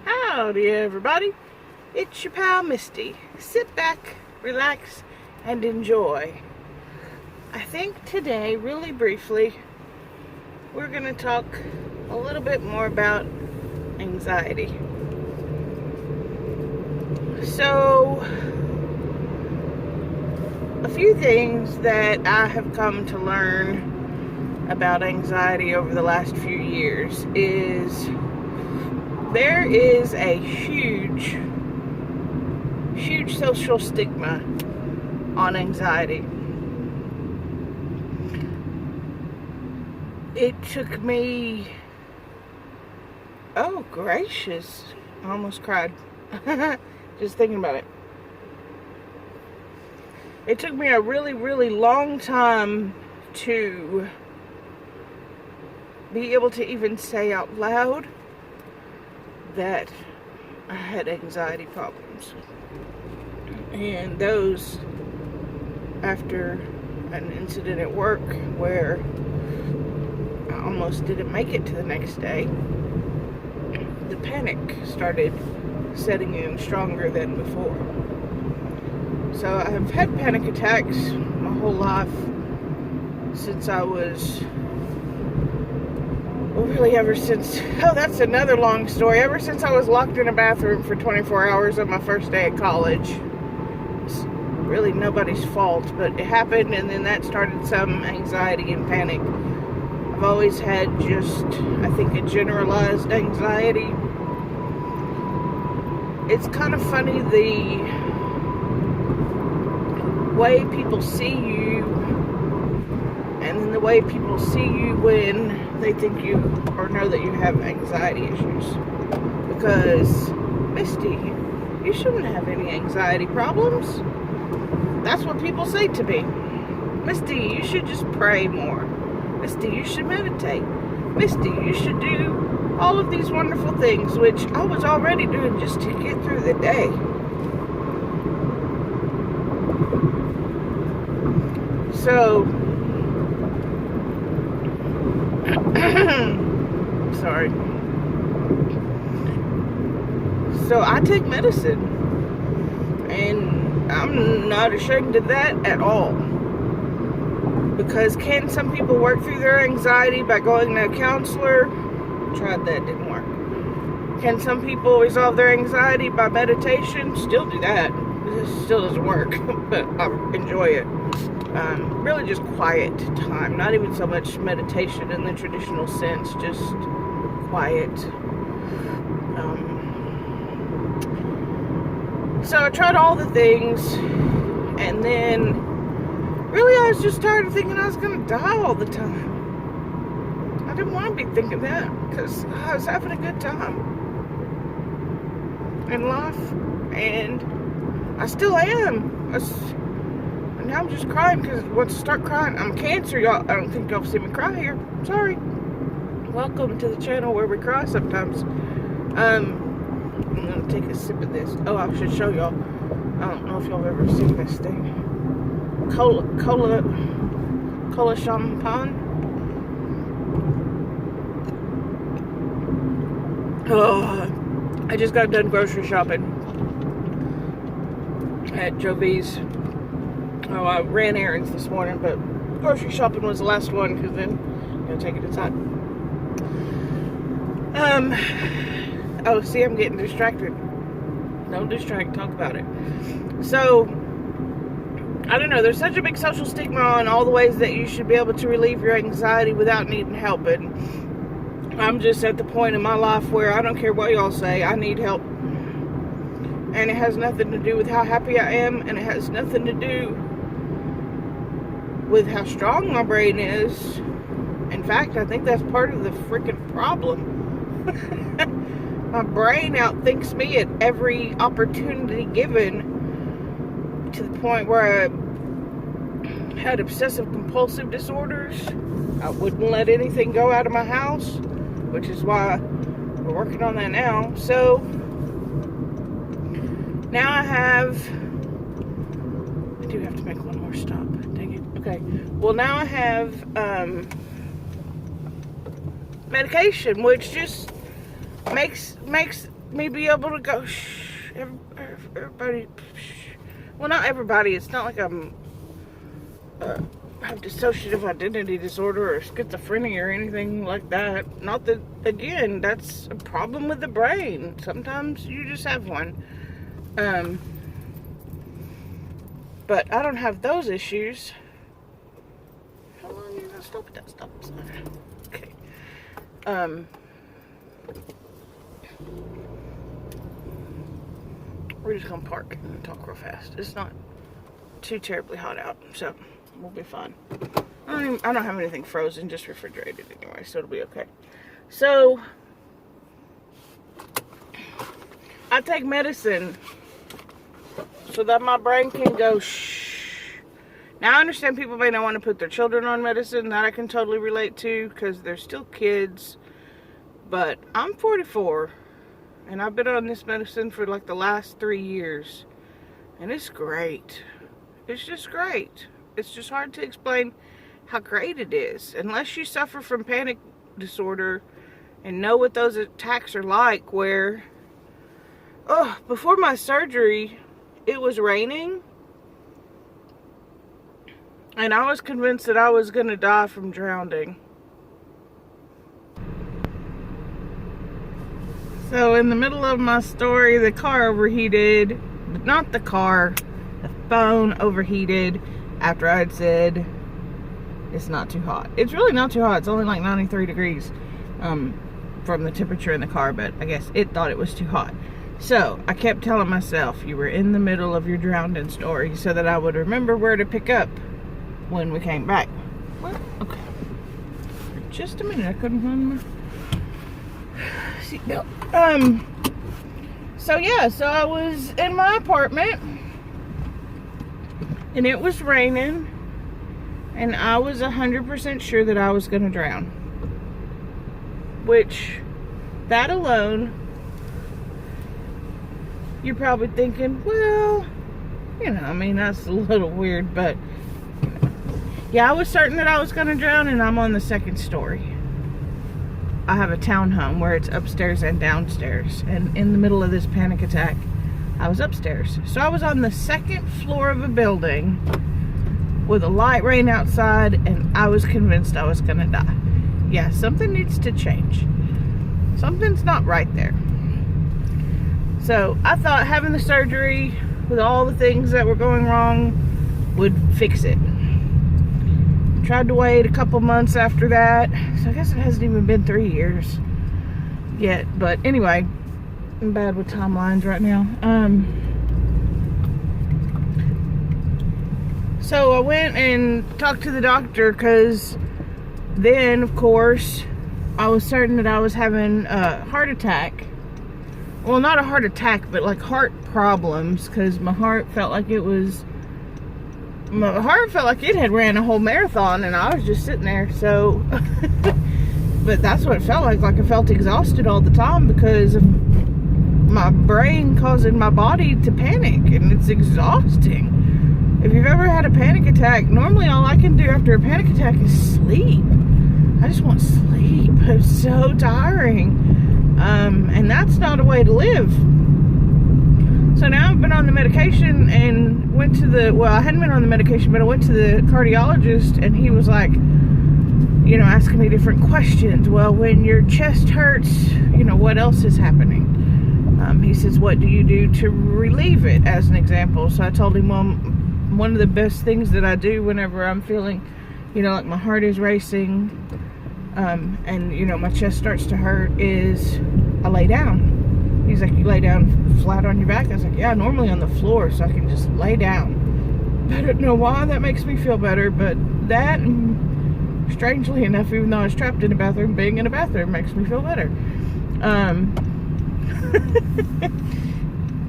Howdy everybody, it's your pal Misty. Sit back, relax, and enjoy. I think today, really briefly, we're going to talk a little bit more about anxiety. So, a few things that I have come to learn about anxiety over the last few years is there is a huge social stigma on anxiety. It took me, oh gracious, I almost cried just thinking about it. It took me a really long time to be able to even say out loud that I had anxiety problems. And those, after an incident at work where I almost didn't make it to the next day, the panic started setting in stronger than before. So I've had panic attacks my whole life since I was, ever since, that's another long story. Ever since I was locked in a bathroom for 24 hours on my first day at college. It's really nobody's fault, but it happened, and then that started some anxiety and panic. I've always had just, I think, a generalized anxiety. It's kind of funny the way people see you, and then the way people see you when they think you or know that you have anxiety issues. Because, Misty, you shouldn't have any anxiety problems. That's what people say to me. Misty, you should just pray more. Misty, you should meditate. Misty, you should do all of these wonderful things, which I was already doing just to get through the day. So, sorry. So I take medicine, and I'm not ashamed of that at all. Because can some people work through their anxiety by going to a counselor? Tried that, didn't work. Can some people resolve their anxiety by meditation? Still do that. It still doesn't work, but I enjoy it. Really just quiet time, not even so much meditation in the traditional sense, just quiet. So I tried all the things, and then really I was just tired of thinking I was going to die all the time. I didn't want to be thinking that, because I was having a good time in life, and I still am. Now I'm just crying because once I start crying, I'm cancer, y'all. I don't think y'all see me cry here. Sorry. Welcome to the channel where we cry sometimes. I'm gonna take a sip of this. Oh, I should show y'all. I don't know if y'all have ever seen this thing. Cola champagne. Oh, I just got done grocery shopping at Jovi's. Oh, I ran errands this morning, but grocery shopping was the last one, because then I'm going to take it inside. Oh, see, I'm getting distracted. Don't distract, talk about it. So, I don't know, there's such a big social stigma on all the ways that you should be able to relieve your anxiety without needing help. And I'm just at the point in my life where I don't care what y'all say, I need help. And it has nothing to do with how happy I am, and it has nothing to do with how strong my brain is. In fact, I think that's part of the freaking problem. My brain outthinks me at every opportunity given, to the point where I had obsessive compulsive disorders. I wouldn't let anything go out of my house, which is why we're working on that now. So now I do have to make one more stop. Dang it. Okay. Well, now I have medication, which just makes me be able to go, shh, everybody, shh. Well, not everybody. It's not like I'm have dissociative identity disorder or schizophrenia or anything like that. Not that, again, that's a problem with the brain. Sometimes you just have one. But I don't have those issues. How long are you gonna stop at that stop sign? Okay. We're just gonna park and talk real fast. It's not too terribly hot out, so we'll be fine. I don't have anything frozen, just refrigerated anyway, so it'll be okay. So I take medicine so that my brain can go shh. Now I understand people may not want to put their children on medicine. That I can totally relate to because they're still kids. But I'm 44 and I've been on this medicine for like the last 3 years. And it's great. It's just great. It's just hard to explain how great it is. Unless you suffer from panic disorder and know what those attacks are like, where, oh, before my surgery, it was raining. And I was convinced that I was going to die from drowning. So in the middle of my story, the car overheated. Not the car, the phone overheated after I had said it's not too hot. It's really not too hot. It's only like 93 degrees from the temperature in the car, but I guess it thought it was too hot. So I kept telling myself you were in the middle of your drowning story so that I would remember where to pick up when we came back. Well, okay. For just a minute, I couldn't find my seatbelt. So yeah, so I was in my apartment and it was raining and I was 100% sure that I was gonna drown. Which, that alone, you're probably thinking, well, you know, I mean, that's a little weird, but yeah, I was certain that I was gonna drown, and I'm on the second story. I have a townhome where it's upstairs and downstairs, and in the middle of this panic attack, I was upstairs. So I was on the second floor of a building with a light rain outside, and I was convinced I was gonna die. Yeah, something needs to change. Something's not right there. So I thought having the surgery with all the things that were going wrong would fix it. Tried to wait a couple months after that. So I guess it hasn't even been 3 years yet. But anyway, I'm bad with timelines right now. So I went and talked to the doctor because then, of course, I was certain that I was having a heart attack. Well, not a heart attack, but like heart problems, because my heart felt like it had ran a whole marathon and I was just sitting there. So but that's what it felt like I felt exhausted all the time because of my brain causing my body to panic, and it's exhausting. If you've ever had a panic attack, normally all I can do after a panic attack is sleep. I just want sleep. It's so tiring. And that's not a way to live. So now I've been on the medication and went to I hadn't been on the medication, but I went to the cardiologist, and he was like, you know, asking me different questions. Well, when your chest hurts, you know, what else is happening? He says, what do you do to relieve it, as an example? So I told him, well, one of the best things that I do whenever I'm feeling, you know, like my heart is racing, and, you know, my chest starts to hurt, is I lay down. He's like, you lay down flat on your back? I was like, yeah, normally on the floor, so I can just lay down. I don't know why that makes me feel better, but that, strangely enough, even though I was trapped in a bathroom, being in a bathroom makes me feel better.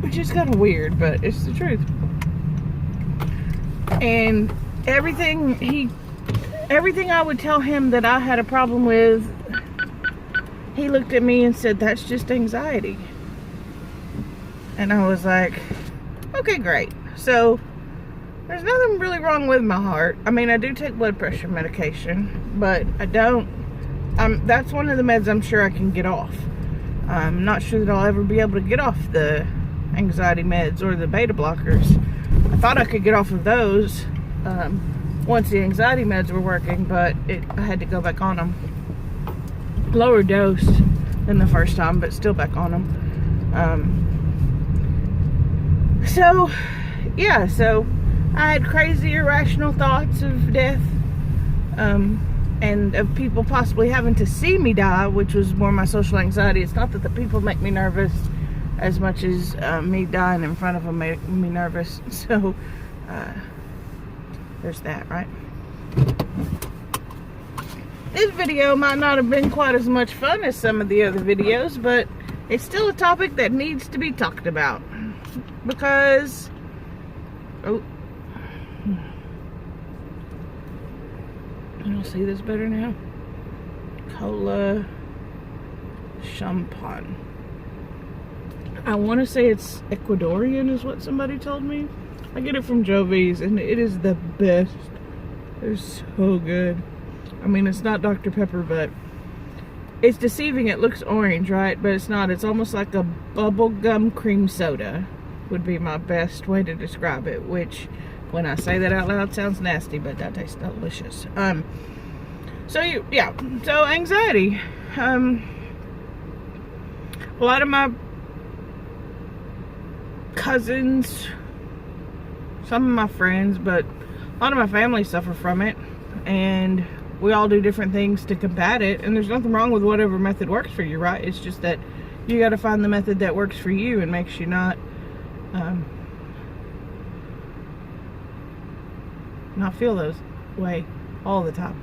Which is kind of weird, but it's the truth. And everything I would tell him that I had a problem with, he looked at me and said, that's just anxiety. And I was like, okay, great. So there's nothing really wrong with my heart. I mean, I do take blood pressure medication, but I don't, that's one of the meds I'm sure I can get off. I'm not sure that I'll ever be able to get off the anxiety meds or the beta blockers. I thought I could get off of those once the anxiety meds were working, but I had to go back on them. Lower dose than the first time, but still back on them. So I had crazy irrational thoughts of death, and of people possibly having to see me die, which was more my social anxiety. It's not that the people make me nervous as much as me dying in front of them make me nervous. So there's that, right? This video might not have been quite as much fun as some of the other videos, but it's still a topic that needs to be talked about, because you'll see this better now. Cola champagne. I want to say it's Ecuadorian is what somebody told me. I get it from Jovi's and it is the best. It's so good. I mean, it's not Dr. Pepper, but it's deceiving. It looks orange, right? But it's not. It's almost like a bubblegum cream soda would be my best way to describe it, which when I say that out loud sounds nasty, but that tastes delicious. So anxiety. A lot of my cousins, some of my friends, but a lot of my family suffer from it, and we all do different things to combat it, and there's nothing wrong with whatever method works for you, right? It's just that you got to find the method that works for you and makes you not feel those way all the time.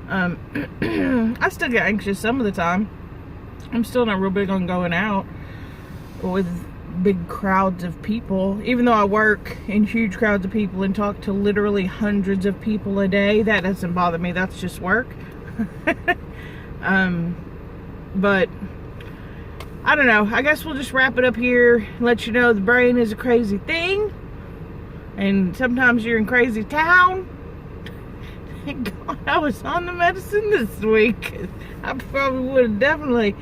I still get anxious some of the time. I'm still not real big on going out with big crowds of people, even though I work in huge crowds of people and talk to literally hundreds of people a day. That doesn't bother me. That's just work. But I don't know. I guess we'll just wrap it up here and let you know the brain is a crazy thing, and sometimes you're in crazy town. Thank God I was on the medicine this week. I probably would have definitely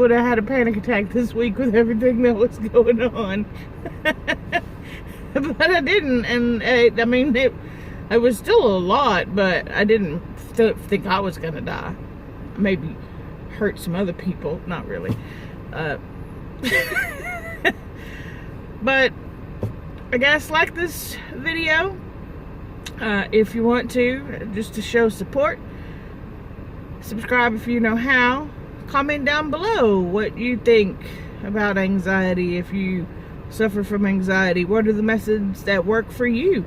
had a panic attack this week with everything that was going on. But I didn't, and I mean, it was still a lot, but I didn't think I was gonna die. Maybe hurt some other people, not really. But I guess like this video if you want to, just to show support. Subscribe if you know how. Comment down below what you think about anxiety. If you suffer from anxiety, what are the methods that work for you?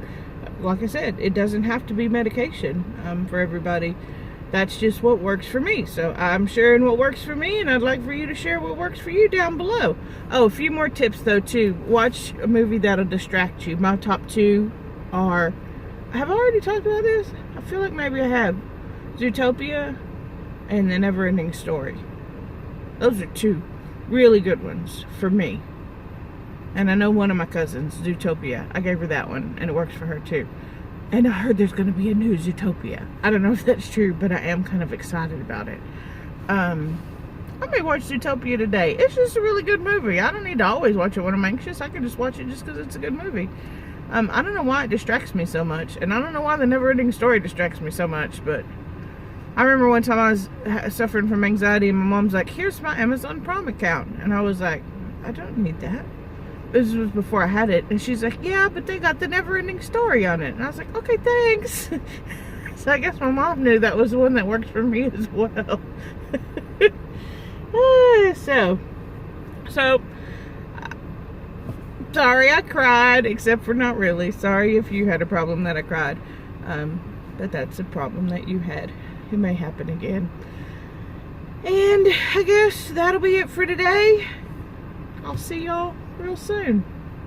Like I said, it doesn't have to be medication for everybody. That's just what works for me. So I'm sharing what works for me, and I'd like for you to share what works for you down below. Oh, a few more tips though too. Watch a movie that'll distract you. My top 2 are, have I already talked about this? I feel like maybe I have. Zootopia and The Never-Ending Story. Those are 2 really good ones for me. And I know one of my cousins, Zootopia, I gave her that one, and it works for her too. And I heard there's going to be a new Zootopia. I don't know if that's true, but I am kind of excited about it. I may watch Zootopia today. It's just a really good movie. I don't need to always watch it when I'm anxious. I can just watch it just because it's a good movie. I don't know why it distracts me so much, and I don't know why The Never-Ending Story distracts me so much, but I remember one time I was suffering from anxiety, and my mom's like, here's my Amazon Prime account, and I was like, I don't need that. This was before I had it, and she's like, yeah, but they got The Never-Ending Story on it, and I was like, okay, thanks. So I guess my mom knew that was the one that worked for me as well. So sorry I cried, except for not really. Sorry if you had a problem that I cried. But that's a problem that you had. It may happen again. And I guess that'll be it for today. I'll see y'all real soon.